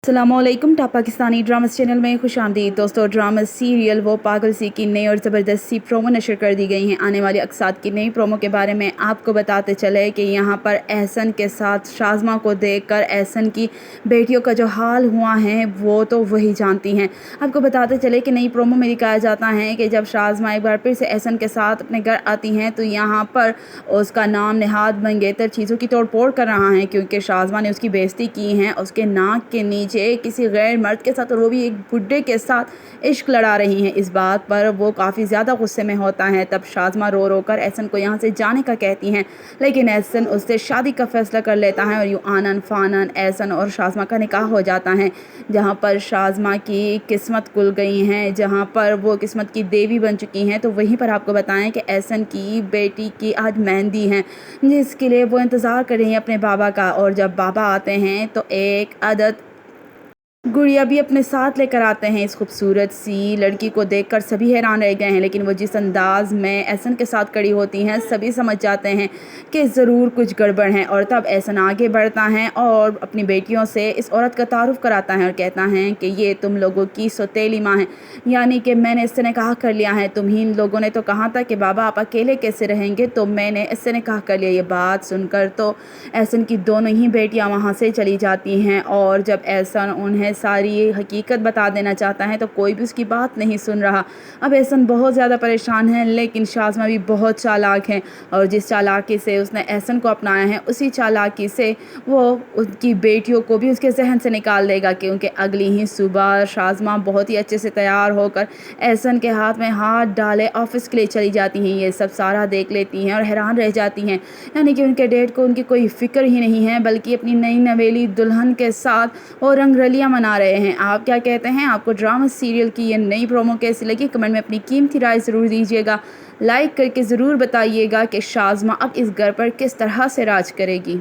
अस्सलामुअलैकुम। Top Pakistani dramas channel में खुशामदीद। दोस्तों, ड्रामा सीरियल वो पागल सी की नई और ज़बरदस्त सी प्रोमो नशर कर दी गई हैं। आने वाली अक़सात की नई प्रोमो के बारे में आपको बताते चले कि यहाँ पर एहसन के साथ शाज़मा को देखकर एहसन की बेटियों का जो हाल हुआ है वो तो वही जानती हैं। आपको बताते चले कि नई प्रोमो में दिखाया जाता है कि जब शाज़मा एक बार फिर से एहसन के साथ अपने घर आती हैं तो यहाँ पर उसका नाम नेहाद मंगेतर चीज़ों की तोड़ फोड़ कर रहा है, क्योंकि शाज़मा ने उसकी बेइज्जती की है उसके नाक के नीचे किसी गैर मर्द के साथ, और वो भी एक बुड्ढे के साथ इश्क लड़ा रही हैं। इस बात पर वो काफ़ी ज़्यादा गुस्से में होता है। तब शाज़मा रो रो कर एहसन को यहाँ से जाने का कहती हैं, लेकिन एहसन उससे शादी का फैसला कर लेता है और यूँ आनन फानन एहसन और शाज़मा का निकाह हो जाता है। जहाँ पर शाज़मा की किस्मत खुल गई हैं, जहाँ पर वो किस्मत की देवी बन चुकी हैं। तो वहीं पर आपको बताएं कि एहसन की बेटी की आज मेहंदी है, जिसके लिए वो इंतज़ार कर रही हैं अपने बाबा का। और जब बाबा आते हैं तो एक अदद गुड़िया भी अपने साथ लेकर आते हैं। इस खूबसूरत सी लड़की को देखकर सभी हैरान रह गए हैं, लेकिन वो जिस अंदाज में एहसन के साथ खड़ी होती हैं सभी समझ जाते हैं कि ज़रूर कुछ गड़बड़ है। और तब एहसन आगे बढ़ता है और अपनी बेटियों से इस औरत का तारुफ कराता है और कहता है कि ये तुम लोगों की सौतेली माँ है, यानी कि मैंने इससे निकाह कर लिया है। तुम्हीं लोगों ने तो कहा था कि बाबा आप अकेले कैसे रहेंगे, तो मैंने इससे निकाह कर लिया। ये बात सुनकर तो एहसन की दोनों ही बेटियाँ वहाँ से चली जाती हैं। और जब एहसन उन्हें सारी हकीकत बता देना चाहता है तो कोई भी उसकी बात नहीं सुन रहा। अब एहसन बहुत ज़्यादा परेशान है, लेकिन शाज़मा भी बहुत चालाक है और जिस चालाकी से उसने एहसन को अपनाया है उसी चालाकी से वो उसकी बेटियों को भी उसके जहन से निकाल देगा, क्योंकि अगली ही सुबह शाज़मा बहुत ही अच्छे से तैयार होकर एहसन के हाथ में हाथ डाले ऑफिस के लिए चली जाती हैं। ये सब सारा देख लेती हैं और हैरान रह जाती हैं, यानी कि उनके डेट को उनकी कोई फ़िक्र ही नहीं है, बल्कि अपनी नई नवेली दुल्हन के साथ वो रंगरलियाँ मना रहे हैं। आप क्या कहते हैं? आपको ड्रामा सीरियल की ये नई प्रोमो कैसी लगी? कमेंट में अपनी कीमती राय ज़रूर दीजिएगा। लाइक करके ज़रूर बताइएगा कि शाज़मा अब इस घर पर किस तरह से राज करेगी।